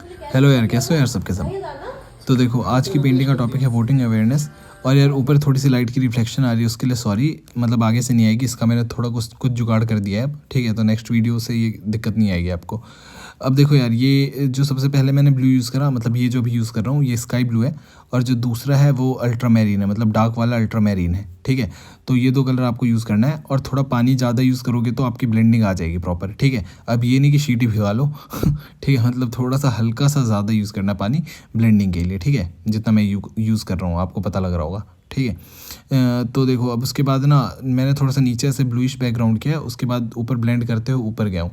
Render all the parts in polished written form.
Hello यार, कैसे हो यार सबके सब। तो देखो, आज की पेंटिंग का टॉपिक है वोटिंग अवेयरनेस। और यार ऊपर थोड़ी सी लाइट की रिफ्लेक्शन आ रही है, उसके लिए सॉरी। मतलब आगे से नहीं आएगी, इसका मैंने थोड़ा कुछ जुगाड़ कर दिया है अब, ठीक है। तो नेक्स्ट वीडियो से ये दिक्कत नहीं आएगी आपको। अब देखो यार, ये जो सबसे पहले मैंने ब्लू यूज़ करा, मतलब ये जो भी यूज़ कर रहा हूँ ये स्काई ब्लू है। और जो दूसरा है वो अल्ट्रा मैरीन है, मतलब डार्क वाला अल्ट्रा मैरीन है, ठीक है। तो ये दो कलर आपको यूज़ करना है। और थोड़ा पानी ज़्यादा यूज़ करोगे तो आपकी ब्लेंडिंग आ जाएगी प्रॉपर, ठीक है। अब ये नहीं कि शीट ही भिगा लो ठीक है। मतलब थोड़ा सा हल्का सा ज़्यादा यूज़ करना पानी ब्लेंडिंग के लिए, ठीक है। जितना मैं यूज़ कर रहा हूँ आपको पता लग रहा होगा, ठीक है। तो देखो, अब उसके बाद ना मैंने थोड़ा सा नीचे से ब्लूइश बैकग्राउंड किया, उसके बाद ऊपर ब्लेंड करते हुए ऊपर गया हूँ।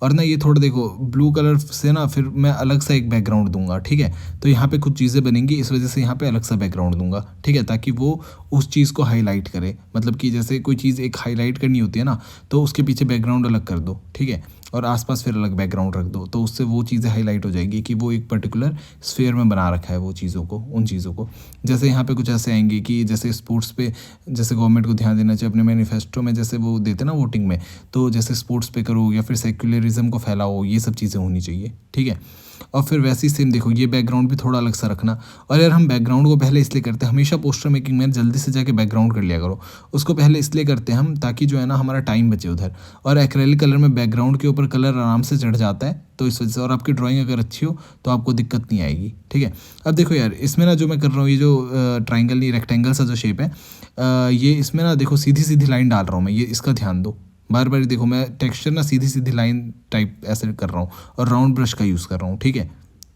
और ना ये थोड़ा देखो, ब्लू कलर से ना फिर मैं अलग सा एक बैकग्राउंड दूंगा, ठीक है। तो यहाँ पे कुछ चीज़ें बनेंगी, इस वजह से यहाँ पे अलग सा बैकग्राउंड दूंगा, ठीक है, ताकि वो उस चीज़ को हाईलाइट करे। मतलब कि जैसे कोई चीज़ एक हाईलाइट करनी होती है ना, तो उसके पीछे बैकग्राउंड अलग कर दो, ठीक है। और आसपास फिर अलग बैकग्राउंड रख दो, तो उससे वो चीज़ें हाईलाइट हो जाएगी कि वो एक पर्टिकुलर स्फेयर में बना रखा है वो चीज़ों को, उन चीज़ों को। जैसे यहाँ पे कुछ ऐसे आएंगे कि जैसे स्पोर्ट्स पे, जैसे गवर्नमेंट को ध्यान देना चाहिए अपने मैनिफेस्टो में, जैसे वो देते ना वोटिंग में। तो जैसे स्पोर्ट्स पे करो या फिर सेक्युलरिज्म को फैलाओ, ये सब चीज़ें होनी चाहिए, ठीक है। और फिर वैसे ही सेम देखो, ये बैकग्राउंड भी थोड़ा अलग सा रखना। और यार हम बैकग्राउंड को पहले इसलिए करते हैं, हमेशा पोस्टर मेकिंग में जल्दी से जाके बैकग्राउंड कर लिया करो। उसको पहले इसलिए करते हैं हम, ताकि जो है ना हमारा टाइम बचे उधर। और एक्रेलिक कलर में बैकग्राउंड के ऊपर कलर आराम से चढ़ जाता है, तो इस वजह से। और आपकी ड्राइंग अगर अच्छी हो तो आपको दिक्कत नहीं आएगी, ठीक है। अब देखो यार, इसमें ना जो मैं कर रहा हूँ, ये जो ट्राइंगल नहीं रेक्टेंगल सा जो शेप है, ये इसमें ना देखो सीधी सीधी लाइन डाल रहा हूँ मैं, ये इसका ध्यान दो। बार बार देखो, मैं टेक्सचर ना सीधी सीधी लाइन टाइप ऐसे कर रहा हूँ, और राउंड ब्रश का यूज़ कर रहा हूँ, ठीक है।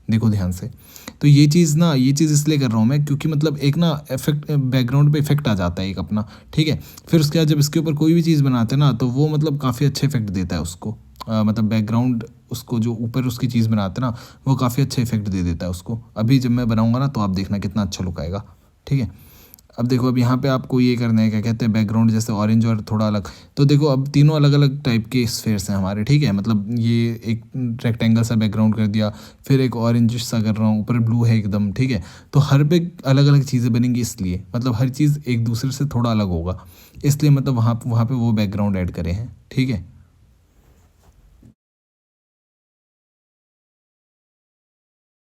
देखो ध्यान से। तो ये चीज़ इसलिए कर रहा हूँ मैं, क्योंकि मतलब एक ना इफेक्ट, बैकग्राउंड पे इफेक्ट आ जाता है एक अपना, ठीक है। फिर उसके बाद जब इसके ऊपर कोई भी चीज़ बनाते हैं ना, तो वो मतलब काफ़ी अच्छे इफेक्ट देता है उसको। मतलब बैकग्राउंड उसको जो ऊपर उसकी चीज़ बनाते हैं ना, वो काफ़ी अच्छा इफेक्ट दे देता है उसको। अभी जब मैं बनाऊंगा ना, तो आप देखना कितना अच्छा लुक आएगा, ठीक है। अब देखो, अब यहाँ पे आपको ये करना है, क्या कहते हैं, बैकग्राउंड जैसे ऑरेंज और थोड़ा अलग। तो देखो, अब तीनों अलग अलग टाइप के स्फेयर्स हैं हमारे, ठीक है। मतलब ये एक रेक्टेंगल सा बैकग्राउंड कर दिया, फिर एक ऑरेंज सा कर रहा हूँ, ऊपर ब्लू है एकदम, ठीक है। तो हर पे अलग अलग चीज़ें बनेंगी, इसलिए मतलब हर चीज़ एक दूसरे से थोड़ा अलग होगा, इसलिए मतलब वहाँ वहाँ पे वो बैकग्राउंड ऐड करे हैं, ठीक है।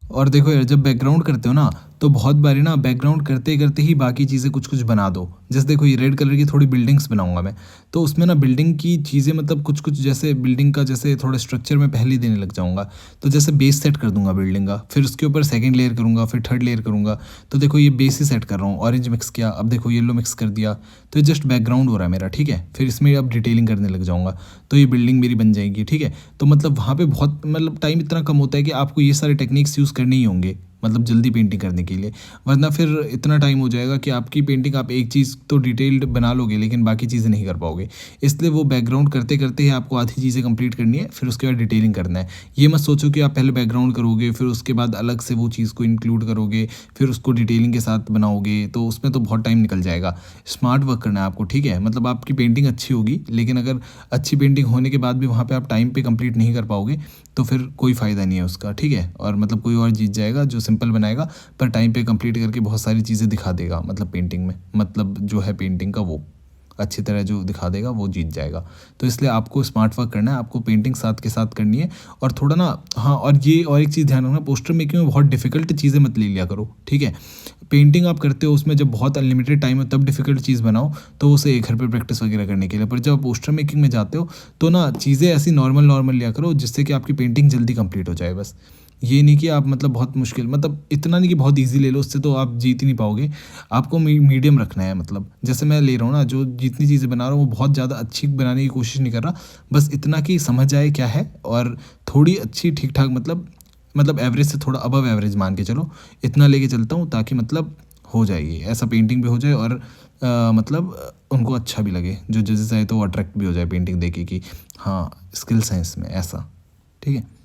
और देखो यार, जब बैकग्राउंड करते हो ना, तो बहुत बारी ना बैकग्राउंड करते करते ही बाकी चीज़ें कुछ कुछ बना दो। जैसे देखो, ये रेड कलर की थोड़ी बिल्डिंग्स बनाऊंगा मैं, तो उसमें ना बिल्डिंग की चीज़ें, मतलब कुछ कुछ जैसे बिल्डिंग का जैसे थोड़ा स्ट्रक्चर में पहले ही देने लग जाऊंगा। तो जैसे बेस सेट कर दूंगा बिल्डिंग का, फिर उसके ऊपर सेकंड लेयर करूंगा, फिर थर्ड लेयर करूंगा। तो देखो, ये बेस ही सेट कर रहा हूँ, ऑरेंज मिक्स किया, अब देखो येलो मिक्स कर दिया। तो ये जस्ट बैकग्राउंड हो रहा है मेरा, ठीक है। फिर इसमें अब डिटेलिंग करने लग जाऊंगा, तो ये बिल्डिंग मेरी बन जाएगी, ठीक है। तो मतलब वहाँ पे बहुत, मतलब टाइम इतना कम होता है कि आपको ये सारे टेक्निक्स यूज़ करने ही होंगे, मतलब जल्दी पेंटिंग करने के लिए। वरना फिर इतना टाइम हो जाएगा कि आपकी पेंटिंग, आप एक चीज़ तो डिटेल्ड बना लोगे लेकिन बाकी चीज़ें नहीं कर पाओगे। इसलिए वो बैकग्राउंड करते करते ही आपको आधी चीज़ें कंप्लीट करनी है, फिर उसके बाद डिटेलिंग करना है। ये मत सोचो कि आप पहले बैकग्राउंड करोगे, फिर उसके बाद अलग से वो चीज़ को इंक्लूड करोगे, फिर उसको डिटेलिंग के साथ बनाओगे, तो उसमें तो बहुत टाइम निकल जाएगा। स्मार्ट वर्क करना है आपको, ठीक है। मतलब आपकी पेंटिंग अच्छी होगी, लेकिन अगर अच्छी पेंटिंग होने के बाद भी वहाँ पे आप टाइम पे कंप्लीट नहीं कर पाओगे, तो फिर कोई फ़ायदा नहीं है उसका, ठीक है। और मतलब कोई और जीत जाएगा जो सिंपल बनाएगा, पर टाइम पे कंप्लीट करके बहुत सारी चीज़ें दिखा देगा, मतलब पेंटिंग में, मतलब जो है पेंटिंग का वो अच्छी तरह जो दिखा देगा वो जीत जाएगा। तो इसलिए आपको स्मार्ट वर्क करना है, आपको पेंटिंग साथ के साथ करनी है। और थोड़ा ना, हाँ, और ये और एक चीज़ ध्यान रखना, पोस्टर मेकिंग में बहुत डिफिकल्ट चीज़ें मत ले लिया करो, ठीक है। पेंटिंग आप करते हो उसमें जब बहुत अनलिमिटेड टाइम है, तब डिफिकल्ट चीज़ बनाओ, तो उसे एक घर पे प्रैक्टिस वगैरह करने के लिए। पर जब आप पोस्टर मेकिंग में जाते हो, तो ना चीज़ें ऐसी नॉर्मल नॉर्मल लिया करो, जिससे कि आपकी पेंटिंग जल्दी कंप्लीट हो जाए बस। ये नहीं कि आप मतलब बहुत मुश्किल, मतलब इतना नहीं कि बहुत इजी ले लो, उससे तो आप जीत ही नहीं पाओगे। आपको मीडियम रखना है, मतलब जैसे मैं ले रहा हूँ ना, जो जितनी चीज़ें बना रहा हूँ वो बहुत ज़्यादा अच्छी बनाने की कोशिश नहीं कर रहा। बस इतना कि समझ आए क्या है, और थोड़ी अच्छी ठीक ठाक, मतलब एवरेज से थोड़ा अबव एवरेज मान के चलो, इतना लेके चलता हूँ, ताकि मतलब हो जाए ये ऐसा, पेंटिंग भी हो जाए, और मतलब उनको अच्छा भी लगे, जो जजेस आए तो वो अट्रैक्ट भी हो जाए पेंटिंग देखे कि हाँ, स्किल्स हैं इसमें, ऐसा, ठीक है।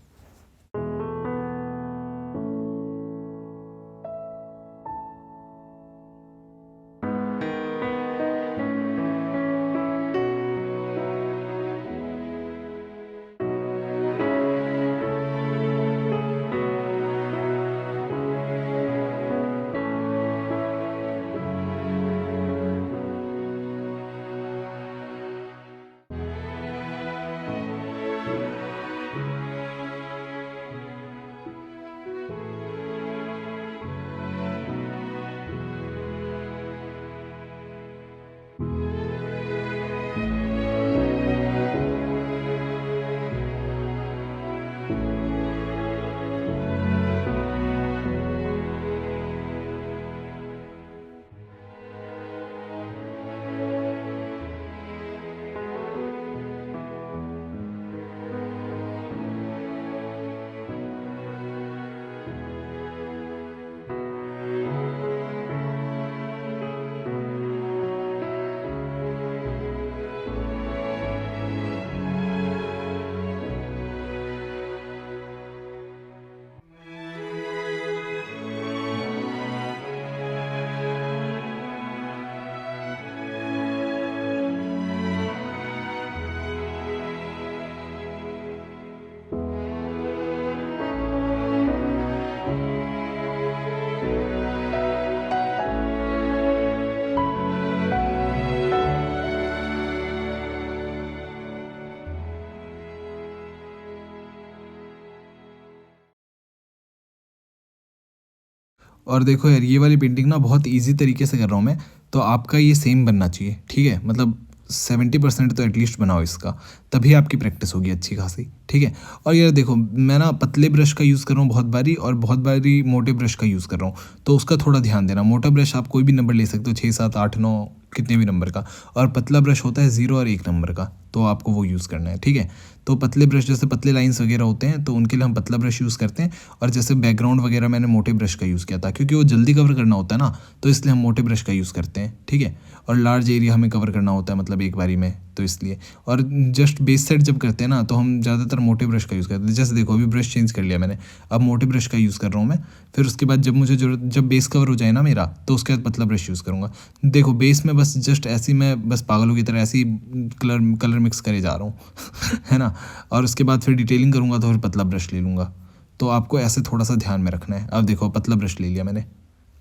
और देखो यार ये वाली पेंटिंग ना बहुत ईजी तरीके से कर रहा हूँ मैं, तो आपका ये सेम बनना चाहिए, ठीक है। मतलब 70% तो एटलीस्ट बनाओ इसका, तभी आपकी प्रैक्टिस होगी अच्छी खासी, ठीक है। और यार देखो मैं ना पतले ब्रश का यूज़ कर रहा हूँ बहुत बारी, और बहुत बारी मोटे ब्रश का यूज़ कर रहा हूँ, तो उसका थोड़ा ध्यान देना। मोटा ब्रश आप कोई भी नंबर ले सकते हो, 6 7 8 9 कितने भी नंबर का, और पतला ब्रश होता है 0 और 1 नंबर का, तो आपको वो यूज़ करना है, ठीक है। तो पतले ब्रश जैसे पतले लाइंस वगैरह होते हैं तो उनके लिए हम पतला ब्रश यूज़ करते हैं, और जैसे बैकग्राउंड वगैरह मैंने मोटे ब्रश का यूज़ किया था, क्योंकि वो जल्दी कवर करना होता है ना, तो इसलिए हम मोटे ब्रश का यूज़ करते हैं, ठीक है। और लार्ज एरिया हमें कवर करना होता है मतलब एक बारी में, तो इसलिए। और जस्ट बेस सेट जब करते हैं ना तो हम ज़्यादातर मोटे ब्रश का यूज़ करते हैं। जैसे देखो अभी ब्रश चेंज कर लिया मैंने, अब मोटे ब्रश का यूज़ कर रहा हूँ मैं। फिर उसके बाद जब मुझे जरूरत, जब बेस कवर हो जाए ना मेरा, तो उसके बाद पतला ब्रश यूज़ करूँगा। देखो बेस में बस जस्ट ऐसी मैं बस पागलों की तरह ऐसी कलर कलर मिक्स करे जा रहा हूँ है ना। और उसके बाद फिर डिटेलिंग करूँगा तो फिर पतला ब्रश ले लूँगा। तो आपको ऐसे थोड़ा सा ध्यान में रखना है। अब देखो पतला ब्रश ले लिया मैंने,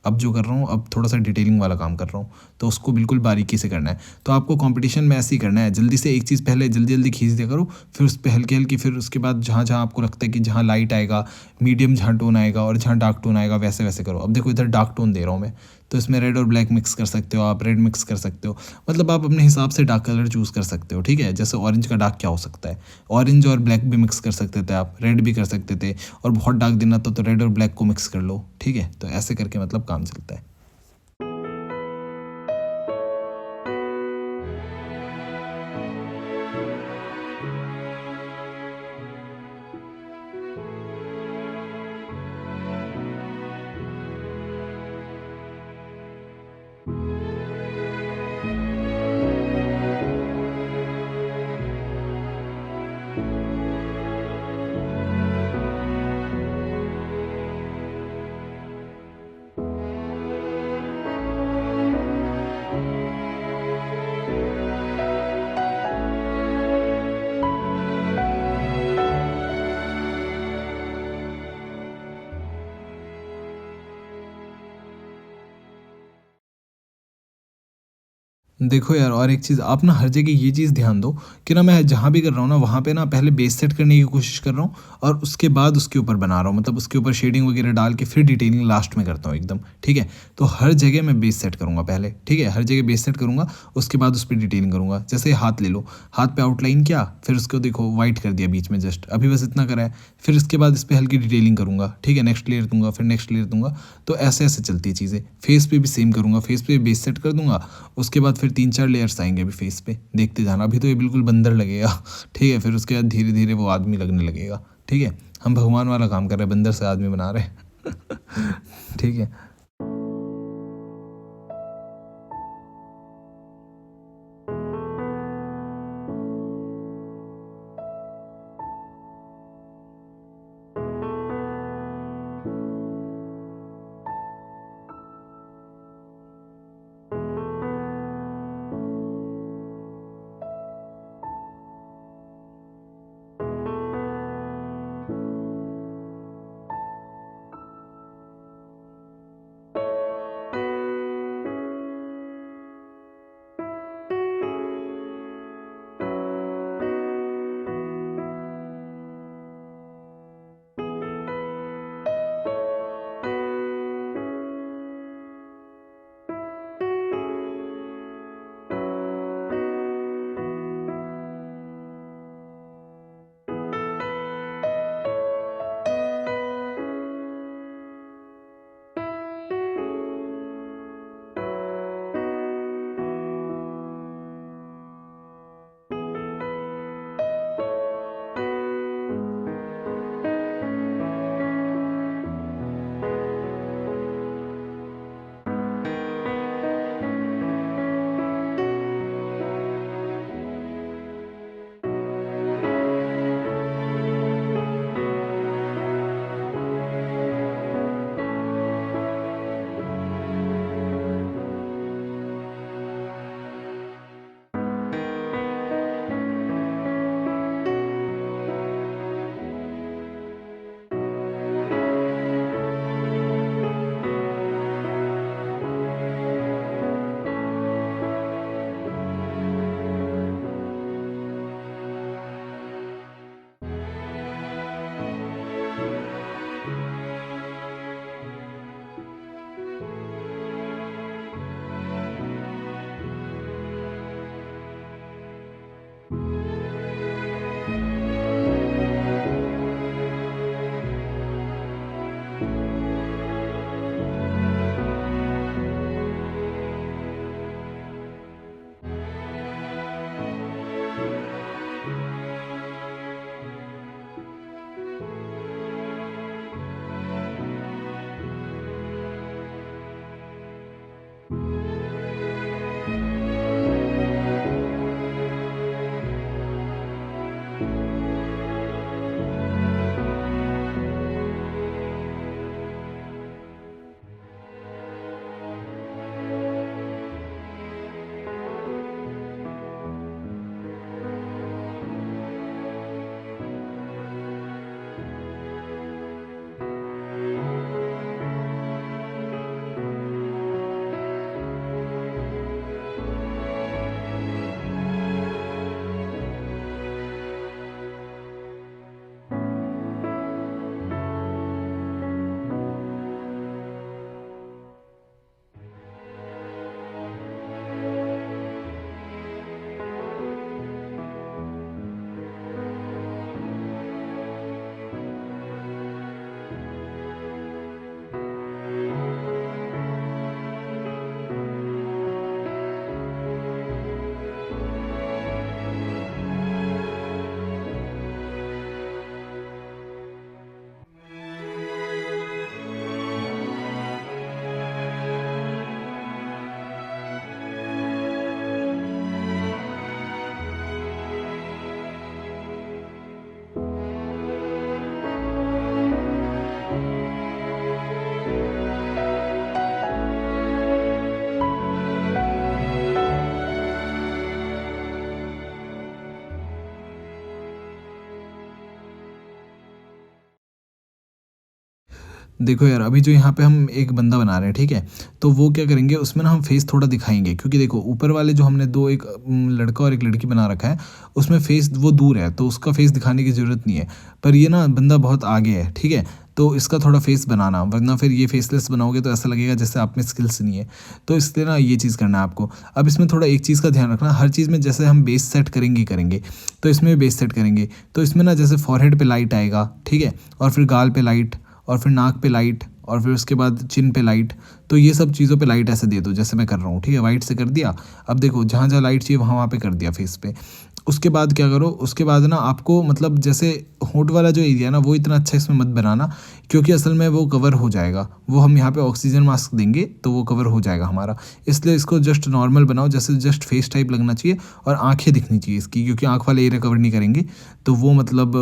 अब जो कर रहा हूँ अब थोड़ा सा डिटेलिंग वाला काम कर रहा हूँ, तो उसको बिल्कुल बारीकी से करना है। तो आपको कंपटीशन में ऐसे ही करना है, जल्दी से एक चीज़ पहले जल्दी जल्दी खींच दिया करो, फिर उस पर हल्की हल्की, फिर उसके बाद जहाँ जहाँ आपको लगता है कि जहाँ लाइट आएगा, मीडियम जहाँ टोन आएगा और जहाँ डार्क टोन आएगा, वैसे वैसे करो। अब देखो इधर डार्क टोन दे रहा हूँ मैं, तो इसमें रेड और ब्लैक मिक्स कर सकते हो आप, रेड मिक्स कर सकते हो, मतलब आप अपने हिसाब से डार्क कलर चूज़ कर सकते हो, ठीक है। जैसे ऑरेंज का डार्क क्या हो सकता है, ऑरेंज और ब्लैक भी मिक्स कर सकते थे आप, रेड भी कर सकते थे, और बहुत डार्क देना तो रेड और ब्लैक को मिक्स कर लो, ठीक है। तो ऐसे करके मतलब काम चलता है। देखो यार और एक चीज़ आप ना हर जगह ये चीज़ ध्यान दो कि ना मैं जहाँ भी कर रहा हूँ ना वहाँ पे ना पहले बेस सेट करने की कोशिश कर रहा हूँ, और उसके बाद उसके ऊपर बना रहा हूँ, मतलब उसके ऊपर शेडिंग वगैरह डाल के फिर डिटेलिंग लास्ट में करता हूँ एकदम, ठीक है। तो हर जगह मैं बेस सेट करूँगा पहले, ठीक है, हर जगह बेस सेट करूँगा, उसके बाद उस पर डिटेलिंग करूँगा। जैसे हाथ ले लो, हाथ पे आउटलाइन किया, फिर उसको देखो वाइट कर दिया बीच में, जस्ट अभी बस इतना करा है, फिर इसके बाद इस पर हल्की डिटेलिंग करूँगा, ठीक है, नेक्स्ट लेयर दूंगा, फिर नेक्स्ट लेयर दूंगा। तो ऐसे ऐसे चलती है चीज़ें। फेस पे भी सेम करूँगा, फेस पे बेस सेट कर दूंगा, उसके बाद फिर 3 4 लेयर्स आएंगे अभी फेस पे, देखते जाना। अभी तो ये बिल्कुल बंदर लगेगा ठीक है, फिर उसके बाद धीरे धीरे वो आदमी लगने लगेगा, ठीक है। हम भगवान वाला काम कर रहे हैं, बंदर से आदमी बना रहे हैं ठीक है। देखो यार, अभी जो यहाँ पे हम एक बंदा बना रहे हैं, ठीक है, तो वो क्या करेंगे, उसमें ना हम फेस थोड़ा दिखाएंगे, क्योंकि देखो ऊपर वाले जो हमने दो, एक लड़का और एक लड़की बना रखा है, उसमें फेस वो दूर है तो उसका फेस दिखाने की ज़रूरत नहीं है। पर ये ना बंदा बहुत आगे है, ठीक है, तो इसका थोड़ा फेस बनाना, वरना फिर ये फेसलेस बनाओगे तो ऐसा लगेगा जैसे आप में स्किल्स नहीं है। तो इसलिए ना ये चीज़ करना है आपको। अब इसमें थोड़ा एक चीज़ का ध्यान रखना, हर चीज़ में जैसे हम बेस सेट करेंगे ही करेंगे, तो इसमें भी बेस सेट करेंगे। तो इसमें ना जैसे फॉरहेड पे लाइट आएगा, ठीक है, और फिर गाल पे लाइट, और फिर नाक पे लाइट, और फिर उसके बाद चिन पे लाइट। तो ये सब चीज़ों पे लाइट ऐसे दे दो जैसे मैं कर रहा हूँ, ठीक है, वाइट से कर दिया। अब देखो जहाँ जहाँ लाइट चाहिए वहाँ वहाँ पे कर दिया फेस पे। उसके बाद क्या करो, उसके बाद ना आपको मतलब जैसे होंठ वाला जो एरिया है ना, वो इतना अच्छा इसमें मत बनाना, क्योंकि असल में वो कवर हो जाएगा। वो हम यहाँ पे ऑक्सीजन मास्क देंगे तो वो कवर हो जाएगा हमारा। इसलिए इसको जस्ट नॉर्मल बनाओ, जैसे जस्ट फेस टाइप लगना चाहिए, और आंखें दिखनी चाहिए इसकी, क्योंकि आँख वाले एरिया कवर नहीं करेंगे तो वो मतलब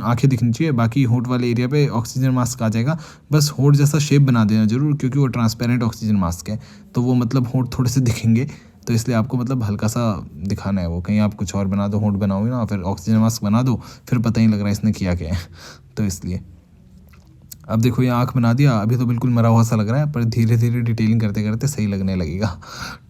आंखें दिखनी चाहिए। बाकी होंठ वाले एरिया पे ऑक्सीजन मास्क आ जाएगा। बस होंठ जैसा शेप बना देना जरूर, क्योंकि वो ट्रांसपेरेंट ऑक्सीजन मास्क है, तो वो मतलब होंठ थोड़े से दिखेंगे, तो इसलिए आपको मतलब हल्का सा दिखाना है वो। कहीं आप कुछ और बना दो, होंठ बनाओगे ना, फिर ऑक्सीजन मास्क बना दो, फिर पता ही नहीं लग रहा इसने किया क्या है। तो इसलिए अब देखो ये आँख बना दिया, अभी तो बिल्कुल मरा हुआ सा लग रहा है, पर धीरे धीरे डिटेलिंग करते करते सही लगने लगेगा।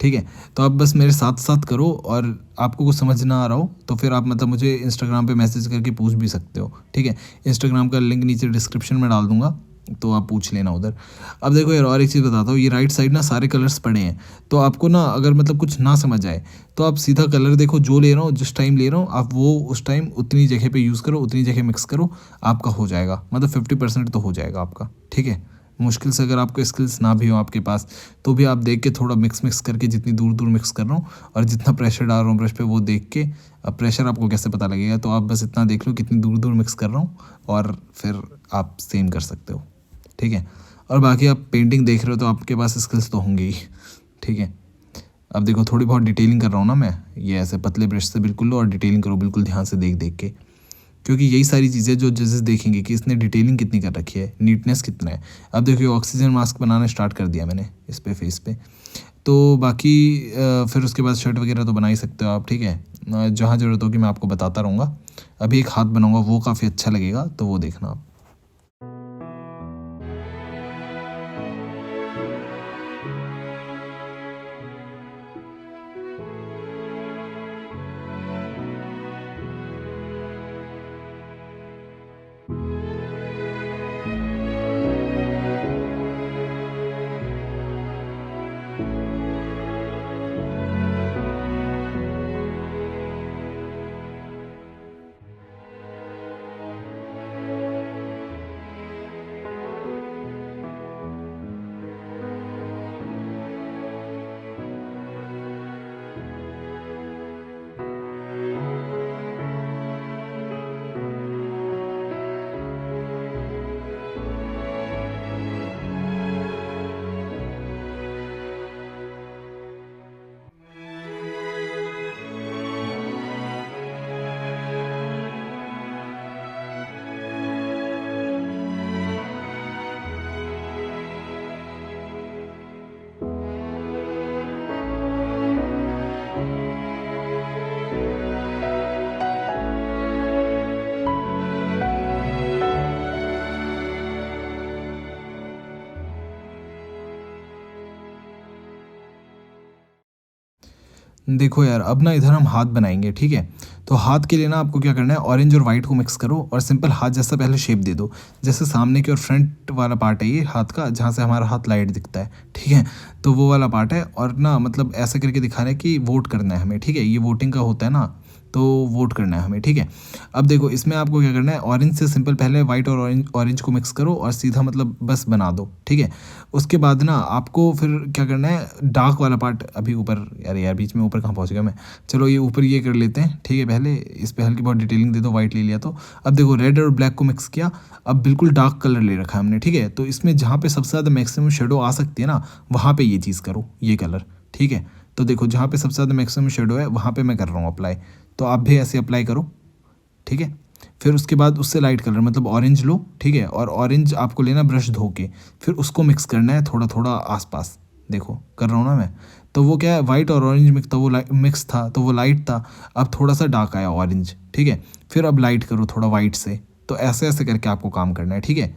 ठीक है, तो आप बस मेरे साथ साथ करो, और आपको कुछ समझ ना आ रहा हो तो फिर आप मतलब मुझे इंस्टाग्राम पे मैसेज करके पूछ भी सकते हो, ठीक है। इंस्टाग्राम का लिंक नीचे डिस्क्रिप्शन में डाल दूंगा, तो आप पूछ लेना उधर। अब देखो यार, और एक चीज़ बताता हूँ, ये राइट साइड ना सारे कलर्स पड़े हैं, तो आपको ना अगर मतलब कुछ ना समझ आए तो आप सीधा कलर देखो, जो ले रहा हूँ जिस टाइम ले रहा हूँ, आप वो उस टाइम उतनी जगह पे यूज़ करो, उतनी जगह मिक्स करो, आपका हो जाएगा। मतलब 50% तो हो जाएगा आपका, ठीक है। मुश्किल से अगर आपको स्किल्स ना भी हो आपके पास, तो भी आप देख के थोड़ा मिक्स मिक्स करके, जितनी दूर दूर मिक्स कर रहा हूँ और जितना प्रेशर डाल रहा हूँ ब्रश पे वो देख के। अब प्रेशर आपको कैसे पता लगेगा, तो आप बस इतना देख लो कितनी दूर दूर मिक्स कर रहा हूँ, और फिर आप सेम कर सकते हो, ठीक है। और बाकी आप पेंटिंग देख रहे हो तो आपके पास स्किल्स तो होंगे ही, ठीक है। अब देखो थोड़ी बहुत डिटेलिंग कर रहा हूँ ना मैं, ये ऐसे पतले ब्रश से बिल्कुल लो और डिटेलिंग करो बिल्कुल ध्यान से देख देख के, क्योंकि यही सारी चीज़ें जो जजेस देखेंगे कि इसने डिटेलिंग कितनी कर रखी है, नीटनेस कितना है। अब देखिए ऑक्सीजन मास्क बनाना स्टार्ट कर दिया मैंने इस पे, फेस पे। तो बाकी फिर उसके बाद शर्ट वगैरह तो बना ही सकते हो आप, ठीक है। जहाँ ज़रूरत होगी मैं आपको बताता रहूँगा। अभी एक हाथ बनाऊँगा, वो काफ़ी अच्छा लगेगा, तो वो देखना आप। देखो यार, अब ना इधर हम हाथ बनाएंगे, ठीक है। तो हाथ के लिए ना आपको क्या करना है, ऑरेंज और वाइट को मिक्स करो और सिंपल हाथ जैसा पहले शेप दे दो। जैसे सामने की और फ्रंट वाला पार्ट है ये हाथ का, जहाँ से हमारा हाथ लाइट दिखता है, ठीक है। तो वो वाला पार्ट है, और ना मतलब ऐसा करके दिखा रहा है कि वोट करना है हमें, ठीक है। ये वोटिंग का होता है ना, तो वोट करना है हमें, ठीक है। अब देखो इसमें आपको क्या करना है, ऑरेंज से सिंपल पहले वाइट और ऑरेंज को मिक्स करो और सीधा मतलब बस बना दो, ठीक है। उसके बाद ना आपको फिर क्या करना है, डार्क वाला पार्ट अभी ऊपर, यार बीच में ऊपर कहाँ पहुँच गया मैं, चलो ये ऊपर ये कर लेते हैं, ठीक है। पहले इस पर हल्की बहुत डिटेलिंग दे दो, वाइट ले लिया तो। अब देखो रेड और ब्लैक को मिक्स किया, अब बिल्कुल डार्क कलर ले रखा है हमने, ठीक है। तो इसमें जहाँ पे सबसे ज़्यादा मैक्सिमम शेडो आ सकती है ना, वहाँ पे ये चीज़ करो, ये कलर, ठीक है। तो देखो जहाँ पे सबसे ज़्यादा मैक्सिमम शेडो है वहाँ पे मैं कर रहा हूँ अप्लाई, तो आप भी ऐसे अप्लाई करो, ठीक है। फिर उसके बाद उससे लाइट कलर मतलब ऑरेंज लो, ठीक है। और ऑरेंज आपको लेना ब्रश धो के, फिर उसको मिक्स करना है थोड़ा थोड़ा आसपास, देखो कर रहा हूँ ना मैं। तो वो क्या है, वाइट और ऑरेंज मिक्स था, वो मिक्स था तो वो लाइट था, अब थोड़ा सा डार्क आया ऑरेंज, ठीक है। फिर अब लाइट करो थोड़ा वाइट से, तो ऐसे ऐसे करके आपको काम करना है, ठीक है।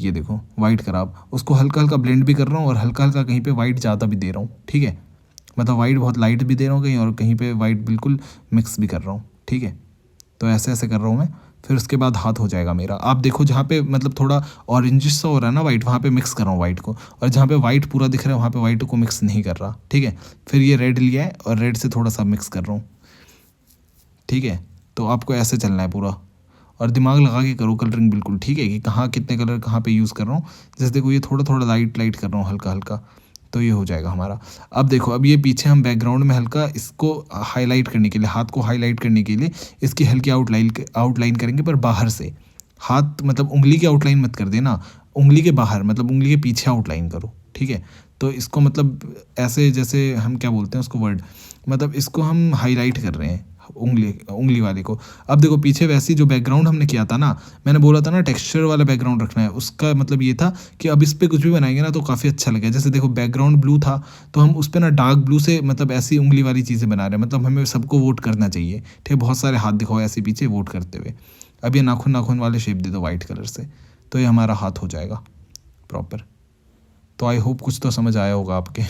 ये देखो वाइट खराब, उसको हल्का हल्का ब्लेंड भी कर रहा हूँ और हल्का हल्का कहीं पे वाइट ज़्यादा भी दे रहा हूँ, ठीक है। मतलब वाइट बहुत लाइट भी दे रहा हूँ कहीं, और कहीं पे वाइट बिल्कुल मिक्स भी कर रहा हूँ, ठीक है। तो ऐसे ऐसे कर रहा हूँ मैं। फिर उसके बाद हाथ हो जाएगा मेरा। आप देखो जहाँ पे मतलब थोड़ा ऑरेंजिश सा हो रहा है ना वाइट, वहाँ पे मिक्स कर रहा हूँ वाइट को, और जहाँ पे वाइट पूरा दिख रहा है वहाँ पे वाइट को मिक्स नहीं कर रहा, ठीक है। फिर ये रेड लिया है और रेड से थोड़ा सा मिक्स कर रहा हूँ, ठीक है। तो आपको ऐसे चलना है पूरा, और दिमाग लगा के करो कलरिंग बिल्कुल, ठीक है, कि कहाँ कितने कलर कहाँ पे यूज़ कर रहा हूँ। जैसे देखो ये थोड़ा थोड़ा लाइट लाइट कर रहा हूँ, हल्का हल्का, तो ये हो जाएगा हमारा। अब देखो, अब ये पीछे हम बैकग्राउंड में हल्का इसको हाईलाइट करने के लिए, हाथ को हाईलाइट करने के लिए इसकी हल्की आउटलाइन करेंगे, पर बाहर से। हाथ मतलब उंगली की आउटलाइन मत कर देना, उंगली के बाहर, मतलब उंगली के पीछे आउटलाइन करो, ठीक है। तो इसको मतलब ऐसे, जैसे हम क्या बोलते हैं उसको वर्ड, मतलब इसको हम हाईलाइट कर रहे हैं उंगली वाले को। अब देखो पीछे वैसी जो बैकग्राउंड हमने किया था ना, मैंने बोला था ना टेक्सचर वाला बैकग्राउंड रखना है, उसका मतलब ये था कि अब इस पे कुछ भी बनाएंगे ना तो काफ़ी अच्छा लगेगा। जैसे देखो बैकग्राउंड ब्लू था, तो हम उस पर ना डार्क ब्लू से मतलब ऐसी उंगली वाली चीज़ें बना रहे हैं, मतलब हमें सबको वोट करना चाहिए, ठीक है। बहुत सारे हाथ दिखाओ ऐसे पीछे वोट करते हुए। अब ये नाखून नाखून वाले शेप दे दो वाइट कलर से, तो ये हमारा हाथ हो जाएगा प्रॉपर। तो आई होप कुछ तो समझ आया होगा आपके।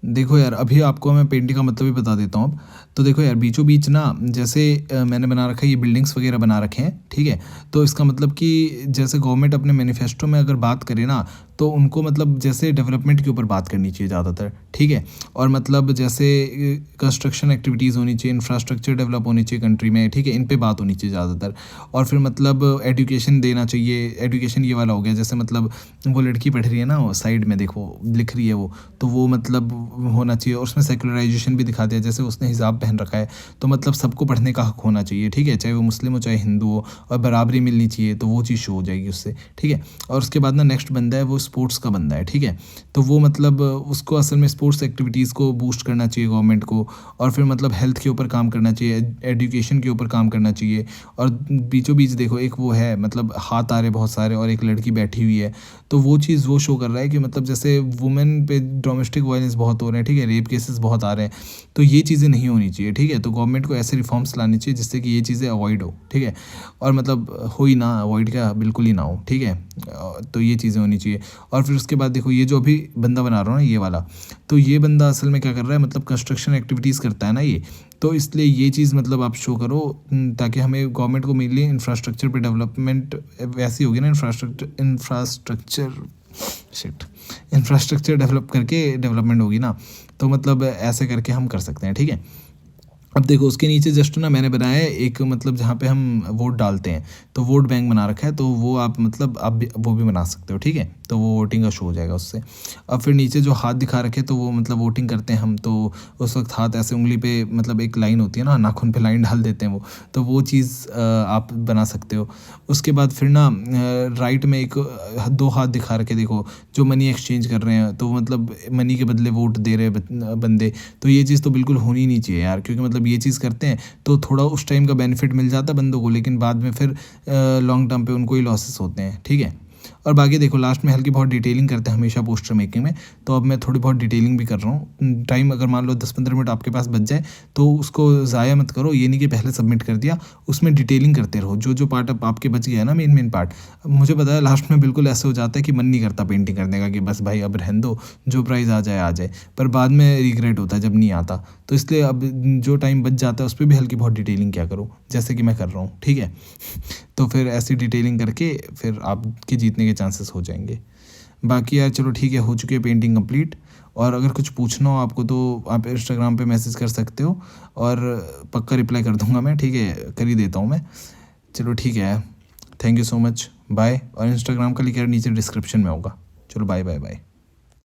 देखो यार, अभी आपको मैं पेंटिंग का मतलब भी बता देता हूँ अब। तो देखो यार, बीचों बीच ना जैसे मैंने बना रखा है, ये बिल्डिंग्स वगैरह बना रखे हैं, ठीक है। तो इसका मतलब कि जैसे गवर्नमेंट अपने मैनिफेस्टो में अगर बात करे ना, तो उनको मतलब जैसे डेवलपमेंट के ऊपर बात करनी चाहिए ज़्यादातर, ठीक है। और मतलब जैसे कंस्ट्रक्शन एक्टिविटीज़ होनी चाहिए, इंफ्रास्ट्रक्चर डेवलप होनी चाहिए कंट्री में, ठीक है, इन पे बात होनी चाहिए ज़्यादातर। और फिर मतलब एजुकेशन देना चाहिए। एजुकेशन ये वाला हो गया, जैसे मतलब वो लड़की पढ़ रही है ना, वो साइड में देखो लिख रही है वो, तो वो मतलब होना चाहिए। और उसमें सेकुलराइजेशन भी दिखा दिया, जैसे उसने हिजाब पहन रखा है, तो मतलब सबको पढ़ने का हक होना चाहिए, ठीक है, चाहे वो मुस्लिम हो चाहे हिंदू हो, और बराबरी मिलनी चाहिए, तो वो चीज़ शो हो जाएगी उससे, ठीक है। और उसके बाद ना नेक्स्ट बंदा है वो स्पोर्ट्स का बंदा है, ठीक है। तो वो मतलब उसको असल में स्पोर्ट्स एक्टिविटीज़ को बूस्ट करना चाहिए गवर्नमेंट को। और फिर मतलब हेल्थ के ऊपर काम करना चाहिए, एजुकेशन के ऊपर काम करना चाहिए। और बीचों बीच देखो एक वो है, मतलब हाथ आ रहे बहुत सारे और एक लड़की बैठी हुई है, तो वो चीज़ वो शो कर रहा है कि मतलब जैसे वुमेन पे डोमेस्टिक वायलेंस बहुत हो रहे हैं, ठीक है, रेप केसेस बहुत आ रहे हैं, तो ये चीज़ें नहीं होनी चाहिए, ठीक है। तो गवर्नमेंट को ऐसे रिफॉर्म्स लानी चाहिए जिससे कि ये चीज़ें अवॉइड हो, ठीक है। और मतलब हो ही ना, अवॉइड का बिल्कुल ही ना हो, ठीक है। तो ये चीज़ें होनी चाहिए। और फिर उसके बाद देखो ये जो अभी बंदा बना रहा हूँ ना ये वाला, तो ये बंदा असल में क्या कर रहा है, मतलब कंस्ट्रक्शन एक्टिविटीज़ करता है ना ये, तो इसलिए ये चीज़ मतलब आप शो करो, ताकि हमें गवर्नमेंट को मिले इंफ्रास्ट्रक्चर पे डेवलपमेंट वैसी होगी ना, इंफ्रास्ट्रक्चर डेवलप करके डेवलपमेंट होगी ना, तो मतलब ऐसे करके हम कर सकते हैं, ठीक है। अब देखो उसके नीचे जस्ट ना मैंने बनाया है एक, मतलब जहाँ पे हम वोट डालते हैं, तो वोट बैंक बना रखा है, तो वो आप मतलब आप भी वो भी बना सकते हो, ठीक है। तो वो वोटिंग का शो हो जाएगा उससे। अब फिर नीचे जो हाथ दिखा रखे, तो वो मतलब वोटिंग करते हैं हम, तो उस वक्त हाथ ऐसे उंगली पे मतलब एक लाइन होती है ना, नाखून पे लाइन डाल देते हैं वो, तो वो चीज़ आप बना सकते हो। उसके बाद फिर ना राइट में एक दो हाथ दिखा रखे देखो, जो मनी एक्सचेंज कर रहे हैं, तो मतलब मनी के बदले वोट दे रहे बंदे, तो ये चीज़ तो बिल्कुल होनी नहीं चाहिए यार, क्योंकि मतलब ये चीज़ करते हैं तो थोड़ा उस टाइम का बेनिफिट मिल जाता है बंदों को, लेकिन बाद में फिर लॉन्ग टर्म पे उनको ही लॉसेस होते हैं, ठीक है। और बाकी देखो लास्ट में हल्की बहुत डिटेलिंग करते हैं हमेशा पोस्टर मेकिंग में, तो अब मैं थोड़ी बहुत डिटेलिंग भी कर रहा हूँ। टाइम अगर मान लो 10-15 मिनट आपके पास बच जाए तो उसको ज़ाया मत करो, ये नहीं कि पहले सबमिट कर दिया, उसमें डिटेलिंग करते रहो, जो जो पार्ट अब आपके बच गया है ना, मेन पार्ट। मुझे पता है लास्ट में बिल्कुल ऐसे हो जाता है कि मन नहीं करता पेंटिंग करने का, कि बस भाई अब रहने दो, जो प्राइज़ आ जाए आ जाए, पर बाद में रिग्रेट होता है जब नहीं आता। तो इसलिए अब जो टाइम बच जाता है उस पर भी हल्की बहुत डिटेलिंग क्या करो, जैसे कि मैं कर रहा हूँ, ठीक है। तो फिर ऐसी डिटेलिंग करके फिर आपके जीतने के चांसेस हो जाएंगे। बाकी यार चलो ठीक है, हो चुकी है पेंटिंग कंप्लीट। और अगर कुछ पूछना हो आपको तो आप इंस्टाग्राम पे मैसेज कर सकते हो, और पक्का रिप्लाई कर दूंगा मैं, ठीक है, कर ही देता हूँ मैं। चलो ठीक है, thank you so much, bye. और इंस्टाग्राम का लिंक यार नीचे डिस्क्रिप्शन में होगा। चलो बाय बाय बाय।